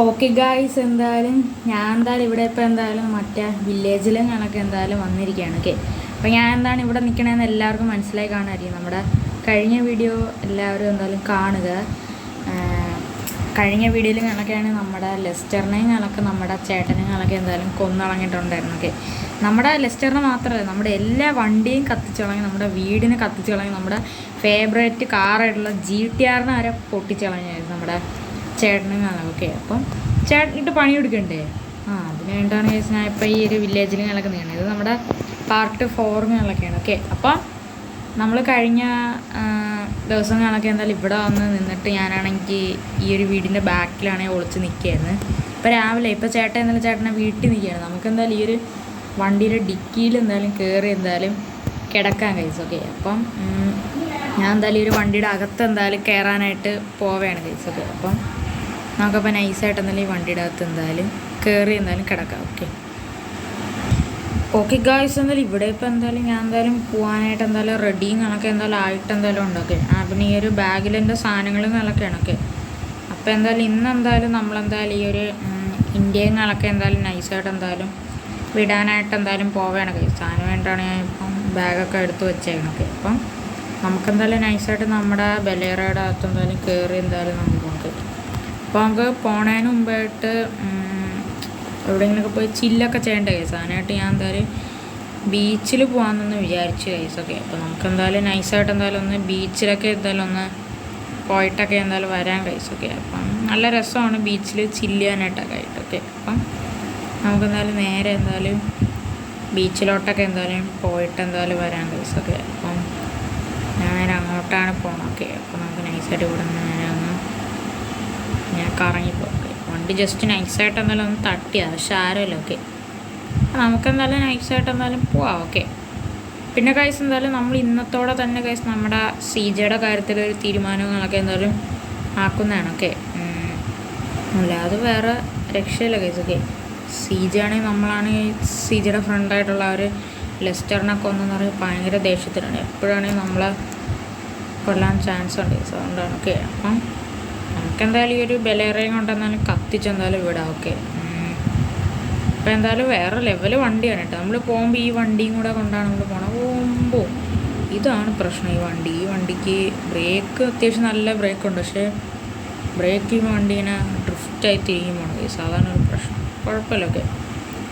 Okay guys, എന്തായാലും ഞാൻ ഇവിടെ ഇപ്പോൾ എന്തായാലും മറ്റേ വില്ലേജിലും കണക്ക് എന്തായാലും വന്നിരിക്കുകയാണ്. ഓക്കെ, അപ്പോൾ ഞാൻ എന്താണ് ഇവിടെ നിൽക്കണമെന്ന് എല്ലാവർക്കും മനസ്സിലായി കാണുമായിരിക്കും. നമ്മുടെ കഴിഞ്ഞ വീഡിയോ എല്ലാവരും എന്തായാലും കാണുക. കഴിഞ്ഞ വീഡിയോയിൽ കണക്കാണ് നമ്മുടെ ലെസ്റ്ററിനെയും കണക്ക് നമ്മുടെ ചേട്ടനെയും കണക്ക് എന്തായാലും കൊന്നളങ്ങിയിട്ടുണ്ടായിരുന്നു. ഓക്കെ, നമ്മുടെ ലെസ്റ്ററിനെ മാത്രമല്ല നമ്മുടെ എല്ലാ വണ്ടിയും കത്തിച്ച് കളഞ്ഞ്, നമ്മുടെ വീടിനെ കത്തിച്ച് കളഞ്ഞ്, നമ്മുടെ ഫേവറേറ്റ് കാറായിട്ടുള്ള GTR വരെ പൊട്ടിച്ച് കളഞ്ഞായിരുന്നു നമ്മുടെ ചേട്ടനും കാണാം. ഓക്കെ, അപ്പം ചേട്ടനിട്ട് പണിയെടുക്കണ്ടേ? അതിന് വേണ്ടിയാണ് കേസ് ഞാൻ ഇപ്പോൾ ഈ ഒരു വില്ലേജിൽ നടക്കുന്നതാണ്. ഇത് നമ്മുടെ പാർട്ട് 4 ഓക്കെ, അപ്പം നമ്മൾ കഴിഞ്ഞ ദിവസങ്ങളൊക്കെ എന്തായാലും ഇവിടെ വന്ന് നിന്നിട്ട് ഞാനാണെങ്കിൽ ഈ ഒരു വീടിൻ്റെ ബാക്കിലാണെങ്കിൽ ഒളിച്ച് നിൽക്കുകയായിരുന്നു. ഇപ്പോൾ രാവിലെ ഇപ്പോൾ ചേട്ടൻ എന്തായാലും ചേട്ടനെ വീട്ടിൽ നിൽക്കുകയാണ്. നമുക്ക് എന്തായാലും ഈ ഒരു വണ്ടിയുടെ ഡിക്കിയിൽ എന്തായാലും കയറി എന്തായാലും കിടക്കാൻ കഴിച്ചു. ഓക്കെ, അപ്പം ഞാൻ എന്തായാലും ഈ ഒരു വണ്ടിയുടെ അകത്ത് എന്തായാലും കയറാനായിട്ട് പോവുകയാണ് കഴിച്ചു. ഓക്കെ, അപ്പം നമുക്കപ്പോൾ നൈസായിട്ട് എന്തായാലും ഈ വണ്ടിയുടെ അകത്ത് എന്തായാലും കയറി എന്തായാലും കിടക്കാം. ഓക്കെ ഗായ്സ്, എന്തായാലും ഇവിടെ ഇപ്പോൾ എന്തായാലും ഞാൻ എന്തായാലും പോകാനായിട്ട് എന്തായാലും റെഡിയും കണക്കെ എന്തായാലും ആയിട്ട് എന്തായാലും ഉണ്ടൊക്കെ. പിന്നെ ഈ ഒരു ബാഗിൽ എൻ്റെ സാധനങ്ങളും കണക്കെയാണ്. ഓക്കെ, അപ്പോൾ എന്തായാലും ഇന്നെന്തായാലും നമ്മളെന്തായാലും ഈ ഒരു ഇന്ത്യയും കണക്കെ എന്തായാലും നൈസായിട്ട് എന്തായാലും വിടാനായിട്ട് എന്തായാലും പോവുകയാണ് കഴിച്ചു. അതിന് വേണ്ടിയിട്ടാണ് ഞാൻ ഇപ്പം ബാഗൊക്കെ എടുത്ത് വെച്ചേക്കണൊക്കെ. അപ്പം നമുക്കെന്തായാലും നൈസായിട്ട് നമ്മുടെ ബലേറയുടെ അകത്ത് എന്തായാലും കയറി എന്തായാലും നമുക്ക് നോക്കാം. അപ്പോൾ നമുക്ക് പോണതിന് മുമ്പായിട്ട് എവിടെയെങ്കിലുമൊക്കെ പോയി ചില്ലൊക്കെ ചെയ്യേണ്ട കേസ്. അതിനായിട്ട് ഞാൻ എന്തായാലും ബീച്ചിൽ പോകാമെന്നൊന്ന് വിചാരിച്ചു കേസ്. ഓക്കെ, അപ്പോൾ നമുക്ക് എന്തായാലും നൈസായിട്ട് എന്തായാലും ഒന്ന് ബീച്ചിലൊക്കെ എന്തായാലും ഒന്ന് പോയിട്ടൊക്കെ എന്തായാലും വരാൻ കേസ്. ഓക്കെ, അപ്പം നല്ല രസമാണ് ബീച്ചിൽ ചില്ല് ചെയ്യാനായിട്ടൊക്കെ ആയിട്ട്. ഓക്കെ, അപ്പം നമുക്കെന്തായാലും നേരെ എന്തായാലും ബീച്ചിലോട്ടൊക്കെ എന്തായാലും പോയിട്ട് എന്തായാലും വരാൻ കേസ്. ഓക്കെ, അപ്പം ഞാൻ നേരെ അങ്ങോട്ടാണ് പോകണം. ഓക്കെ, അപ്പോൾ നമുക്ക് നൈസായിട്ട് ഇവിടെ നിന്ന് നേരെ ഒന്ന് ഞാൻ കറങ്ങിപ്പോയി. വണ്ടി ജസ്റ്റ് നൈസായിട്ട് എന്തായാലും ഒന്ന് തട്ടിയാണ്, പക്ഷെ ആരല്ലോ. ഓക്കെ, നമുക്കെന്തായാലും നൈസായിട്ട് എന്തായാലും പോവാം. ഓക്കെ, പിന്നെ കൈസ് എന്തായാലും നമ്മൾ ഇന്നത്തോടെ തന്നെ കൈസ് നമ്മുടെ CJയുടെ കാര്യത്തിൽ ഒരു തീരുമാനങ്ങളൊക്കെ എന്തായാലും ആക്കുന്നതാണ്. ഓക്കെ, അല്ലാതെ വേറെ രക്ഷയില്ല കൈസ്. ഓക്കെ, CJ ആണെങ്കിൽ നമ്മളാണെങ്കിൽ CJയുടെ ഫ്രണ്ടായിട്ടുള്ള ഒരു ലെസ്റ്ററിനെ കൊന്നെന്ന് പറയുമ്പോൾ ഭയങ്കര ദേഷ്യത്തിലാണ്. എപ്പോഴാണെങ്കിൽ നമ്മളെ കൊല്ലാൻ ചാൻസ് ഉണ്ട് കൈസ്. അതുകൊണ്ടാണ്. ഓക്കെ, അപ്പം നമുക്കെന്തായാലും ഈ ഒരു ബലേറയും കൊണ്ടെന്നാലും കത്തിച്ചെന്തായാലും വിടാം. ഓക്കെ, അപ്പോൾ എന്തായാലും വേറെ ലെവൽ വണ്ടിയാണ് കേട്ടോ. നമ്മൾ പോകുമ്പോൾ ഈ വണ്ടിയും കൂടെ കൊണ്ടാണ് നമ്മൾ പോകുമ്പോൾ ഇതാണ് പ്രശ്നം. ഈ വണ്ടിക്ക് ബ്രേക്ക് അത്യാവശ്യം നല്ല ബ്രേക്കുണ്ട്, പക്ഷേ ബ്രേക്ക് ഈ വണ്ടീനെ ഡ്രിഫ്റ്റായി തിരിഞ്ഞു പോകണം കേസ്. അതാണ് ഒരു പ്രശ്നം. കുഴപ്പമില്ല. ഓക്കെ,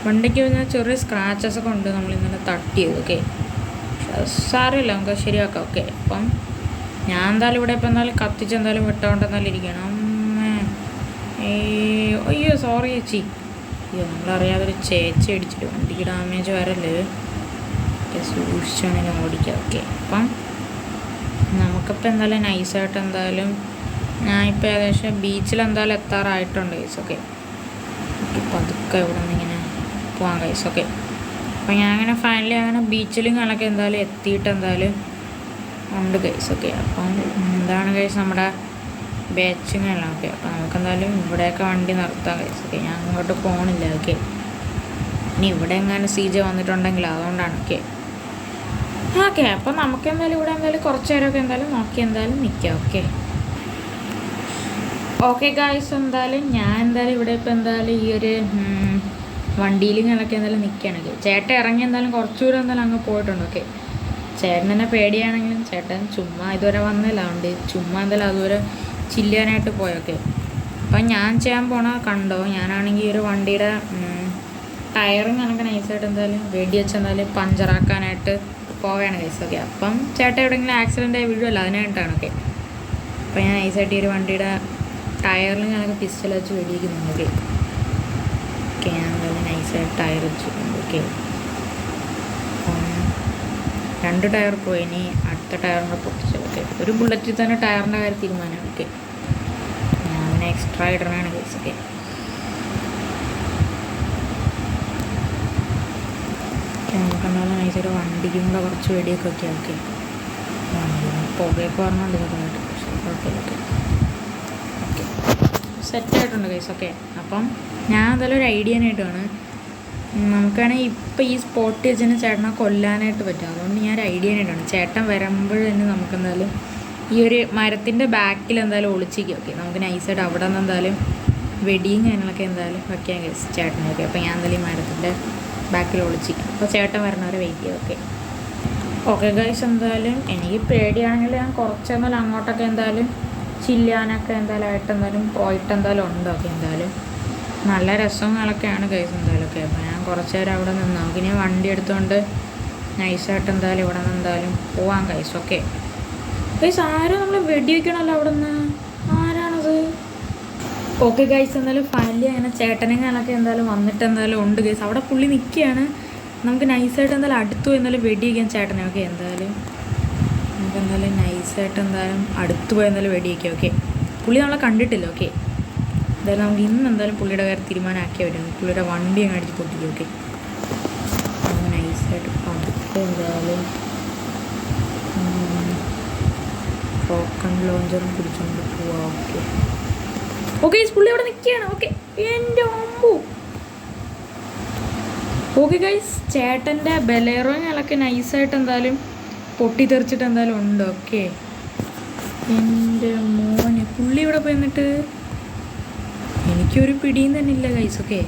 വണ്ടിക്ക് പിന്നെ ചെറിയ സ്ക്രാച്ചസ് ഒക്കെ ഉണ്ട്, നമ്മളിന്നലെ തട്ടിയത്. ഓക്കെ, സാരമില്ല, നമുക്ക് ശരിയാക്കാം. ഓക്കെ, അപ്പം ഞാൻ എന്തായാലും ഇവിടെ ഇപ്പോൾ എന്തായാലും കത്തിച്ച് എന്തായാലും വിട്ടുകൊണ്ടെന്നാലും ഇരിക്കണം. അയ്യോ സോറി ചേച്ചി. അയ്യോ, നമ്മളറിയാതൊരു ചേച്ചി അടിച്ചിട്ട് വണ്ടിക്ക് ഡാമേജ് വരല്ലേ. സൂക്ഷിച്ചാണെങ്കിൽ ഓടിക്കാം. ഓക്കെ, അപ്പം നമുക്കിപ്പോൾ എന്തായാലും നൈസായിട്ട് എന്തായാലും ഞാൻ ഇപ്പോൾ ഏകദേശം ബീച്ചിൽ എന്തായാലും എത്താറായിട്ടുണ്ട് കേസ്. ഓക്കെ, പതുക്കെ ഇവിടെ നിന്ന് ഇങ്ങനെ പോകാൻ കേസ്. ഓക്കെ, അപ്പം ഞാൻ അങ്ങനെ ഫൈനലി അങ്ങനെ ബീച്ചിലും കണക്കെ എന്തായാലും എത്തിയിട്ട് എന്തായാലും ഉണ്ട് കേസ്. ഓക്കെ, അപ്പം എന്താണ് കേസ് നമ്മുടെ ബാച്ചിങ്ങല്ല. ഓക്കെ, അപ്പം നമുക്കെന്തായാലും ഇവിടെയൊക്കെ വണ്ടി നിർത്താം കേസ്. ഓക്കെ, ഞാൻ അങ്ങോട്ട് പോകണില്ല. ഓക്കെ, ഇനി ഇവിടെ എങ്ങാനും CJ വന്നിട്ടുണ്ടെങ്കിൽ അതുകൊണ്ടാണ്. ഓക്കെ, അപ്പം നമുക്ക് എന്തായാലും ഇവിടെ എന്തായാലും കുറച്ച് നേരമൊക്കെ എന്തായാലും നോക്കി എന്തായാലും നിൽക്കാം. ഓക്കെ ഗായ്സ്, എന്തായാലും ഞാൻ എന്തായാലും ഇവിടെ ഇപ്പോൾ എന്തായാലും ഈ ഒരു വണ്ടിയിലും കണക്കെ എന്തായാലും നിൽക്കുകയാണ്. ചേട്ടൻ ഇറങ്ങി എന്തായാലും കുറച്ചുകൂടെ എന്തായാലും അങ്ങ് പോയിട്ടുണ്ട്. ഓക്കെ, ചേട്ടൻ തന്നെ പേടിയാണെങ്കിലും ചേട്ടൻ ചുമ്മാ ഇതുവരെ വന്നില്ല, അതുകൊണ്ട് ചുമ്മാ എന്തായാലും അതുവരെ ചില്ലാനായിട്ട് പോയൊക്കെ. അപ്പം ഞാൻ ചെയ്യാൻ പോണ കണ്ടോ, ഞാനാണെങ്കിൽ ഈ ഒരു വണ്ടിയുടെ ടയറും കണക്ക് നൈസായിട്ട് എന്തായാലും വെടി വെച്ച് എന്തായാലും പഞ്ചറാക്കാനായിട്ട് പോവുകയാണ് കേസ്. ഓക്കെ, അപ്പം ചേട്ടൻ എവിടെയെങ്കിലും ആക്സിഡൻ്റ് ആയി വീഴുമല്ലോ, അതിനായിട്ടാണ്. ഓക്കെ, അപ്പം ഞാൻ നൈസായിട്ട് ഈ ഒരു വണ്ടിയുടെ ടയറിൽ കണക്ക് പിസ്റ്റൽ വെച്ച് വെടിയിക്കുന്നുണ്ട്. ഓക്കെ, ഞാൻ എന്തായാലും നൈസായിട്ട് ടയർ വെച്ചിട്ടുണ്ട്. ഓക്കെ, 2 ടയർ പോയി, ഇനി അടുത്ത ടയറിൻ്റെ പൊട്ടിച്ചു. ഓക്കെ, ഒരു ബുള്ളറ്റിൽ തന്നെ ടയറിൻ്റെ കാര്യം തീരുമാനമാണ്. ഓക്കെ, ഞാൻ അതിനെ എക്സ്ട്രാ ഇടണമാണ് കേസ്. ഓക്കെ, നമുക്കെന്തായാലും നൈസൊരു വണ്ടിക്കും കൂടെ കുറച്ച് വെടിയൊക്കെ വയ്ക്കാം. ഓക്കെ, പുകയൊക്കെ പറഞ്ഞുകൊണ്ട് ചെറുതായിട്ട്, പക്ഷേ കുഴപ്പമില്ല. ഓക്കെ, സെറ്റായിട്ടുണ്ട് കേസ്. ഓക്കെ, അപ്പം ഞാൻ എന്തായാലും ഒരു ഐഡിയനായിട്ടാണ് നമുക്കാണെങ്കിൽ ഇപ്പോൾ ഈ സ്പോട്ട് വെച്ചിട്ട് ചേട്ടനെ കൊല്ലാനായിട്ട് പറ്റും. അതുകൊണ്ട് ഞാൻ ഒരു ഐഡിയനായിട്ടാണ് ചേട്ടൻ വരുമ്പോൾ തന്നെ നമുക്കെന്തായാലും ഈ ഒരു മരത്തിൻ്റെ ബാക്കിൽ എന്തായാലും ഒളിച്ചിരിക്കും. ഓക്കെ, നമുക്ക് നൈസായിട്ട് അവിടെ നിന്ന് എന്തായാലും വെടിയും കാര്യങ്ങളൊക്കെ എന്തായാലും വയ്ക്കാൻ ഗൈസ് ചേട്ടനൊക്കെ. അപ്പോൾ ഞാൻ എന്തായാലും ഈ മരത്തിൻ്റെ ബാക്കിൽ ഒളിച്ചിരിക്കും. അപ്പോൾ ചേട്ടൻ വരണവരെ വെയിറ്റ് ചെയ്യും. ഓക്കെ ഓക്കെ ഗൈസ്, എന്തായാലും എനിക്ക് പേടിയാണെങ്കിൽ ഞാൻ കുറച്ചെന്നാലും അങ്ങോട്ടൊക്കെ എന്തായാലും ചില്ലാനൊക്കെ എന്തായാലും ആയിട്ട് എന്തായാലും പോയിട്ട് എന്തായാലും ഉണ്ട്. ഓക്കെ എന്തായാലും നല്ല രസങ്ങളൊക്കെയാണ് ഗൈസ് എന്തായാലും. ഓക്കെ അപ്പോൾ ഞാൻ കുറച്ച് നേരം അവിടെ നിന്ന് നോക്കി ഞാൻ വണ്ടി എടുത്തുകൊണ്ട് നൈസായിട്ട് എന്തായാലും ഇവിടെ നിന്ന് എന്തായാലും പോവാം ഗൈസ്. ഓക്കെ ഗൈസ്, ആരും നമ്മൾ വെടി വയ്ക്കണമല്ലോ അവിടെ നിന്ന്, ആരാണത്? ഓക്കെ ഗൈസ്, എന്തായാലും ഫൈനലി അങ്ങനെ ചേട്ടനങ്ങളൊക്കെ എന്തായാലും വന്നിട്ട് എന്തായാലും ഉണ്ട് ഗൈസ്. അവിടെ പുള്ളി നിൽക്കുകയാണ്. നമുക്ക് നൈസായിട്ട് എന്തായാലും അടുത്തു പോയി എന്തായാലും വെടി വയ്ക്കാൻ ചേട്ടനെ. ഓക്കെ എന്തായാലും നമുക്ക് എന്തായാലും നൈസായിട്ട് എന്തായാലും അടുത്ത് പോയി എന്തായാലും വെടി വയ്ക്കാം. ഓക്കെ പുള്ളി നമ്മളെ കണ്ടിട്ടില്ല. ഓക്കെ എന്തായാലും നമുക്ക് ഇന്ന് എന്തായാലും പുള്ളിയുടെ കാര്യം തീരുമാനമാക്കിയാൽ പറ്റും. പുള്ളിയുടെ വണ്ടി അങ്ങ് അടിച്ച് പൊട്ടിക്കും. ഓക്കെ നൈസായിട്ട് പതുക്കെ എന്തായാലും റോക്കൺ ലോഞ്ചറും പിടിച്ചുകൊണ്ട് പോവാം. ഓക്കെ ഓക്കെ പുള്ളി അവിടെ നിൽക്കുകയാണ്. ഓക്കെ എൻ്റെ അമ്മോ. ഓക്കെ ഗൈസ്, ചേട്ടൻ്റെ ബലേറോങ്ങളൊക്കെ നൈസായിട്ട് എന്തായാലും പൊട്ടിത്തെറിച്ചിട്ട് എന്തായാലും ഉണ്ട്. ഓക്കെ എൻ്റെ മോന് പുള്ളി ഇവിടെ പോയി എന്നിട്ട് എനിക്കൊരു പിടിയും തന്നെ ഇല്ല ഗൈസ്. ഓക്കെ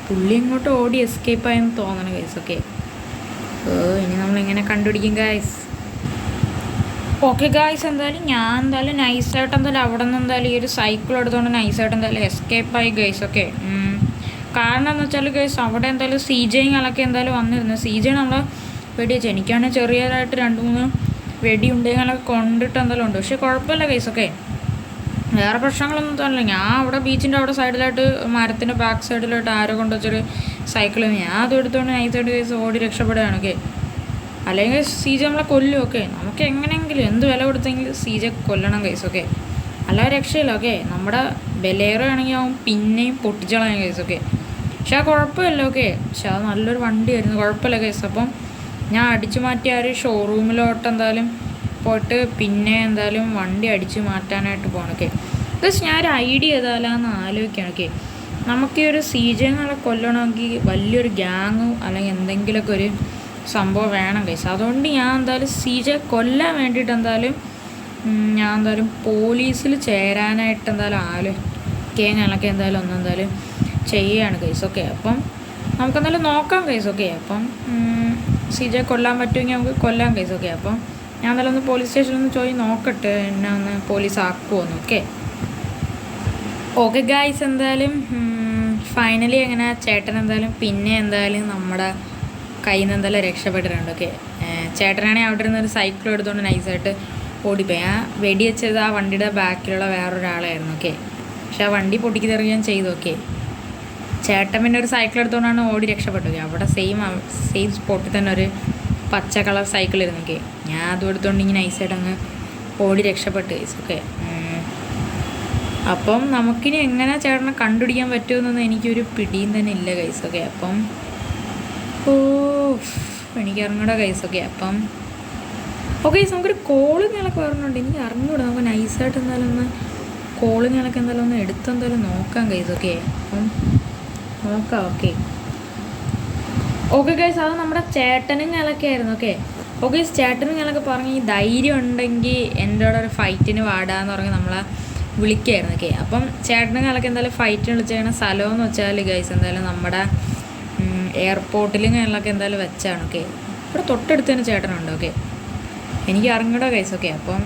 പുള്ളി ഇങ്ങോട്ട് ഓടി എസ്കേപ്പ് ആയെന്ന് തോന്നണം ഗൈസ്. ഓക്കെ ഇനി നമ്മളെങ്ങനെ കണ്ടുപിടിക്കും ഗൈസ്? ഓക്കെ ഗായ്സ്, എന്തായാലും ഞാൻ എന്തായാലും നൈസായിട്ട് എന്തായാലും അവിടെ നിന്ന് എന്തായാലും ഈ ഒരു സൈക്കിൾ എടുത്തുകൊണ്ട് നൈസായിട്ട് എന്തായാലും എസ്കേപ്പായി ഗൈസ്. ഓക്കെ കാരണം എന്ന് വെച്ചാൽ ഗൈസ് അവിടെ എന്തായാലും CJ-ങ്ങളൊക്കെ എന്തായാലും വന്നിരുന്നു. CJ നമ്മളെ വെടി വെച്ചു. എനിക്കാണെങ്കിൽ ചെറിയതായിട്ട് 2-3 വെടി ഉണ്ടെങ്കിലൊക്കെ കൊണ്ടിട്ട് എന്തായാലും ഉണ്ട്. പക്ഷേ കുഴപ്പമില്ല ഗൈസ്. ഓക്കെ വേറെ പ്രശ്നങ്ങളൊന്നും തോന്നില്ല. ഞാൻ അവിടെ ബീച്ചിൻ്റെ അവിടെ സൈഡിലായിട്ട് മരത്തിൻ്റെ ബാക്ക് സൈഡിലായിട്ട് ആരോ കൊണ്ടുവച്ചൊരു സൈക്കിൾ ഞാൻ അത് എടുത്തുകൊണ്ട് നൈസായിട്ട് ഗൈസ് ഓടി രക്ഷപ്പെടുകയാണ്. ഓക്കെ അല്ലെങ്കിൽ CJ നമ്മളെ കൊല്ലും. ഓക്കെ നമുക്ക് എങ്ങനെയെങ്കിലും എന്ത് വില കൊടുത്തെങ്കിലും CJ കൊല്ലണം ഗൈസ്. ഓക്കെ അല്ലാതെ രക്ഷയില്ല. ഓക്കെ നമ്മുടെ ബലേറോ ആണെങ്കിൽ അവൻ പിന്നെയും പൊട്ടിച്ചളയാം ഗൈസ്. ഓക്കെ പക്ഷെ ആ കുഴപ്പമില്ല. ഓക്കെ പക്ഷെ അത് നല്ലൊരു വണ്ടിയായിരുന്നു, കുഴപ്പമില്ല ഗൈസ്. അപ്പം ഞാൻ അടിച്ചു മാറ്റി ആ ഒരു ഷോറൂമിലോട്ട് എന്തായാലും പോയിട്ട് പിന്നെ എന്തായാലും വണ്ടി അടിച്ചു മാറ്റാനായിട്ട് പോകണം. ഓക്കെ ഗൈസ് ഞാനൊരു ഐഡിയ ചെയ്താലാന്ന് ആലോചിക്കുകയാണ്. ഓക്കെ നമുക്ക് ഈ ഒരു CJ-ങ്ങളെ കൊല്ലണമെങ്കിൽ വലിയൊരു ഗ്യാങ്ങും അല്ലെങ്കിൽ എന്തെങ്കിലുമൊക്കെ ഒരു സംഭവം വേണം ഗൈസ്. അതുകൊണ്ട് ഞാൻ എന്തായാലും CJ കൊല്ലാൻ വേണ്ടിയിട്ട് എന്തായാലും ഞാൻ എന്തായാലും പോലീസിൽ ചേരാനായിട്ട് എന്തായാലും ആലോചിക്കാനൊക്കെ എന്തായാലും എന്തായാലും ചെയ്യുകയാണ് ഗൈസ്. ഓക്കെ അപ്പം നമുക്കെന്തായാലും നോക്കാം ഗൈസ്. ഓക്കെ അപ്പം CJ കൊല്ലാൻ പറ്റുമെങ്കിൽ നമുക്ക് കൊല്ലാം ഗൈസ്. ഓക്കെ അപ്പം ഞാൻ എന്തായാലും ഒന്ന് പോലീസ് സ്റ്റേഷനിൽ ഒന്ന് ചോദിച്ച് നോക്കട്ടെ എന്നെ ഒന്ന് പോലീസ് ആക്കുമോന്ന്. ഓക്കെ ഓക്കെ ഗൈസ്, എന്തായാലും ഫൈനലി അങ്ങനെ ചേട്ടൻ എന്തായാലും പിന്നെ എന്തായാലും നമ്മുടെ കയ്യിൽ നിന്ന് എന്തായാലും രക്ഷപ്പെട്ടിട്ടുണ്ട്. ഓക്കെ ചേട്ടനാണെങ്കിൽ അവിടെ ഇരുന്നൊരു സൈക്കിൾ എടുത്തുകൊണ്ട് നൈസായിട്ട് ഓടിപ്പോയി. ആ വെടി വെച്ചത് ആ വണ്ടിയുടെ ബാക്കിലുള്ള വേറൊരാളായിരുന്നു. ഓക്കെ പക്ഷെ ആ വണ്ടി പൊട്ടിക്ക് തെറിയാൻ ചെയ്തു. ഓക്കെ ചേട്ടൻ പിന്നെ ഒരു സൈക്കിൾ എടുത്തുകൊണ്ടാണ് ഓടി രക്ഷപ്പെട്ടത്. അവിടെ സെയിം സ്പോട്ടിൽ തന്നെ ഒരു പച്ച കളർ സൈക്കിൾ ഇരുന്നു. ഓക്കെ ഞാൻ അതും എടുത്തുകൊണ്ട് ഇങ്ങനെ നൈസായിട്ട് അങ്ങ് ഓടി രക്ഷപ്പെട്ടു ഗൈസ്. ഓക്കെ അപ്പം നമുക്കിനി എങ്ങനെ ചേട്ടനെ കണ്ടുപിടിക്കാൻ പറ്റുമെന്നൊന്നും എനിക്കൊരു പിടിയും തന്നെ ഇല്ല ഗൈസ്. ഓക്കെ അപ്പം എനിക്ക് അറിഞ്ഞൂടാ ഗൈസ്. ഓക്കെ അപ്പം ഓക്കെ നമുക്കൊരു കോളിങ്ങൊക്കെ വരുന്നുണ്ട്, എനിക്ക് അറിഞ്ഞൂടാ. നമുക്ക് നൈസായിട്ട് എന്തായാലും ഒന്ന് കോളിങ്ങൊക്കെ എന്തായാലും ഒന്ന് എടുത്തെന്തായാലും നോക്കാം ഗൈസ്. ഓക്കെ അപ്പം നോക്കാം. ഓക്കെ ഓക്കെ ഗൈസ്, അത് നമ്മുടെ ചേട്ടനും ഞങ്ങളൊക്കെ ആയിരുന്നു. ഓക്കെ ഓക്കെ ചേട്ടനും ഞങ്ങളൊക്കെ പറഞ്ഞ് ഈ ധൈര്യം ഉണ്ടെങ്കിൽ എൻ്റെ കൂടെ ഒരു ഫൈറ്റിന് വാടാന്ന് പറഞ്ഞ് നമ്മളെ വിളിക്കായിരുന്നു. ഓക്കെ അപ്പം ചേട്ടനും ഞങ്ങളൊക്കെ എന്തായാലും ഫൈറ്റിന് വിളിച്ചേക്കണ സ്ഥലമെന്ന് വെച്ചാൽ ഗൈസ് എന്തായാലും നമ്മുടെ എയർപോർട്ടിലും ഞങ്ങളൊക്കെ എന്തായാലും വെച്ചാണ്. ഓക്കെ ഇവിടെ തൊട്ടടുത്ത് തന്നെ ചേട്ടനുണ്ട്. ഓക്കെ എനിക്ക് അറിഞ്ഞൂടാ ഗൈസ്. ഓക്കെ അപ്പം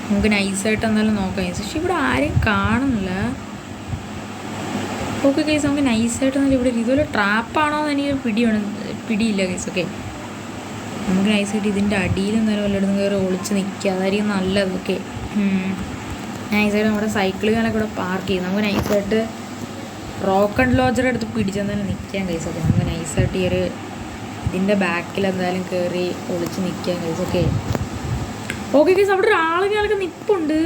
നമുക്ക് നൈസായിട്ട് എന്തായാലും നോക്കാം ഗൈസ്. പക്ഷെ ഇവിടെ ആരും കാണുന്നില്ല. ഓക്കെ ഗൈസ് നമുക്ക് നൈസായിട്ട് എന്നാലും ഇവിടെ ഇതുപോലെ ട്രാപ്പാണോ എന്ന് എനിക്ക് പിടിയില്ല ഗൈസ്. ഓക്കെ നമുക്ക് നൈസായിട്ട് ഇതിൻ്റെ അടിയിൽ എന്തായാലും വല്ലയിടത്തും കയറി ഒളിച്ച് നിൽക്കുക, അതായിരിക്കും നല്ലത്. ഓക്കെ നൈസായിട്ട് നമ്മുടെ സൈക്കിളുകളൊക്കെ ഇവിടെ പാർക്ക് ചെയ്യും. നമുക്ക് നൈസായിട്ട് റോക്കൺ ലോഞ്ചർ എടുത്ത് പിടിച്ചെന്തായാലും നിൽക്കാൻ ഗൈസ്. ഓക്കെ നമുക്ക് നൈസായിട്ട് ഈ ഒരു ഇതിൻ്റെ ബാക്കിൽ എന്തായാലും കയറി ഒളിച്ച് നിൽക്കാൻ ഗൈസ്. ഓക്കെ ഓക്കെ ഗൈസ് അവിടെ ഒരാളുകളൊക്കെ നിൽപ്പുണ്ട്.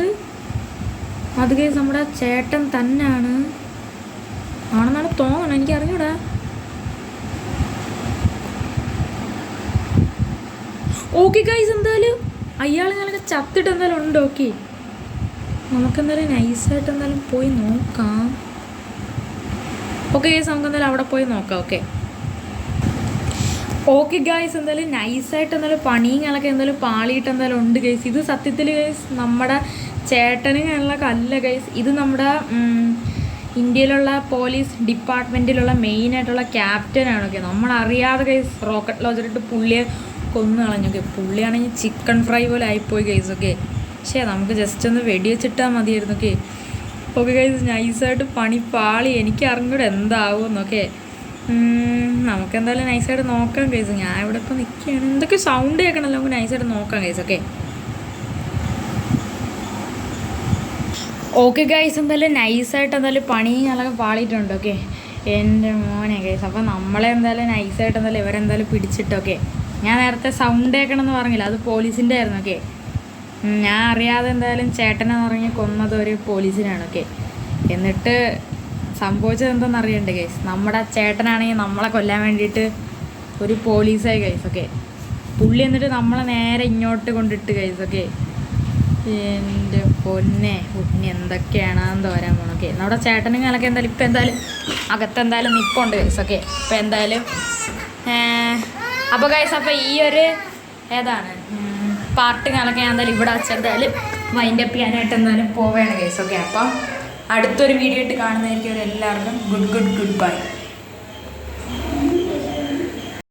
അത് ഗൈസ് നമ്മുടെ ചേട്ടൻ തന്നെയാണ് ആണെന്നാണ് തോന്നണം, എനിക്ക് അറിഞ്ഞൂടാ. ഓക്കെ ഗൈസ് എന്തായാലും അയാൾ ഞാനൊക്കെ ചത്തിട്ട് എന്തായാലും ഉണ്ട്. ഓക്കെ നമുക്കെന്തായാലും നൈസായിട്ട് എന്തായാലും പോയി നോക്കാം. ഓക്കെ ഗൈസ് നമുക്കെന്തായാലും അവിടെ പോയി നോക്കാം. ഓക്കെ ഓക്കെ ഗൈസ് എന്തായാലും നൈസായിട്ട് എന്തായാലും പണിങ്ങളൊക്കെ എന്തായാലും പാളിയിട്ട് എന്തായാലും ഉണ്ട് ഗൈസ്. ഇത് സത്യത്തിൽ ഗൈസ് നമ്മുടെ ചേട്ടനും ഞങ്ങളൊക്കെ അല്ല ഗൈസ്, ഇത് നമ്മുടെ ഇന്ത്യയിലുള്ള പോലീസ് ഡിപ്പാർട്ട്മെൻറ്റിലുള്ള മെയിനായിട്ടുള്ള ക്യാപ്റ്റനാണ്. ഓക്കെ, നമ്മളറിയാതെ ഗൈസ് റോക്കറ്റ് ലോഞ്ചറിട്ട് പുള്ളിയെ കൊന്നു കളഞ്ഞൊക്കെ. പുള്ളിയാണെങ്കിൽ ചിക്കൻ ഫ്രൈ പോലെ ആയിപ്പോയി ഗൈസ്. ഓക്കെ, പക്ഷേ നമുക്ക് ജസ്റ്റ് ഒന്ന് വെടിവെച്ചിട്ടാൽ മതിയായിരുന്നു. ഓക്കെ ഓക്കെ ഗൈസ്, നൈസായിട്ട് പണി പാളി. എനിക്ക് അറിഞ്ഞൂടെ എന്താവുമെന്നൊക്കെ. നമുക്കെന്തായാലും നൈസായിട്ട് നോക്കാം ഗൈസ്. ഞാൻ ഇവിടെ ഇപ്പോൾ നിൽക്കുകയാണ്. എന്തൊക്കെ സൗണ്ട് കേൾക്കണമല്ലോ, നമുക്ക് നൈസായിട്ട് നോക്കാം ഗൈസ്. ഓക്കെ ഓക്കെ ഗൈസ്, എന്തായാലും നൈസായിട്ട് എന്തായാലും പണി ഞങ്ങളൊക്കെ പാളിയിട്ടുണ്ട്. ഓക്കെ, എൻ്റെ മോനെ ഗൈസ്. അപ്പോൾ നമ്മളെ എന്തായാലും നൈസായിട്ട് എന്തായാലും ഇവരെന്തായാലും പിടിച്ചിട്ടൊക്കെ. ഞാൻ നേരത്തെ സൗണ്ട് കേൾക്കണമെന്ന് പറഞ്ഞില്ല, അത് പോലീസിൻ്റെ ആയിരുന്നു. ഓക്കെ, ഞാൻ അറിയാതെ എന്തായാലും ചേട്ടനെന്ന് പറഞ്ഞ് കൊന്നത് ഒരു പോലീസിനാണ്. ഓക്കെ, എന്നിട്ട് സംഭവിച്ചത് എന്താണെന്ന് അറിയണ്ടേ ഗൈസ്. നമ്മുടെ ചേട്ടനാണെങ്കിൽ നമ്മളെ കൊല്ലാൻ വേണ്ടിയിട്ട് ഒരു പോലീസായി ഗൈസ്. ഓക്കെ, പുള്ളി എന്നിട്ട് നമ്മളെ നേരെ ഇങ്ങോട്ട് കൊണ്ടിട്ട് ഗൈസ്. ഓക്കെ, എൻ്റെ പൊന്നെ ഉണ്ണി എന്തൊക്കെയാണെന്ന് തോരാൻ പോകണം. ഓക്കെ, നമ്മുടെ ചേട്ടനും കണക്ക് എന്തായാലും ഇപ്പം എന്തായാലും അകത്തെന്തായാലും നിൽപ്പുണ്ട് ഗൈസ്. ഓക്കെ, ഇപ്പം എന്തായാലും അപ്പോൾ ഗൈസ്, അപ്പോൾ ഈ ഒരു ഏതാണ് പാർട്ട് കണക്ക് ഞാൻ എന്തായാലും ഇവിടെ വെച്ച് എന്തായാലും വൈൻഡപ്പ് ചെയ്യാനായിട്ട് എന്തായാലും പോവുകയാണ് ഗൈസ്. ഓക്കെ, അപ്പം അടുത്തൊരു വീഡിയോ ആയിട്ട് കാണുന്നതായിരിക്കും. എല്ലാവർക്കും ഗുഡ് ബൈ.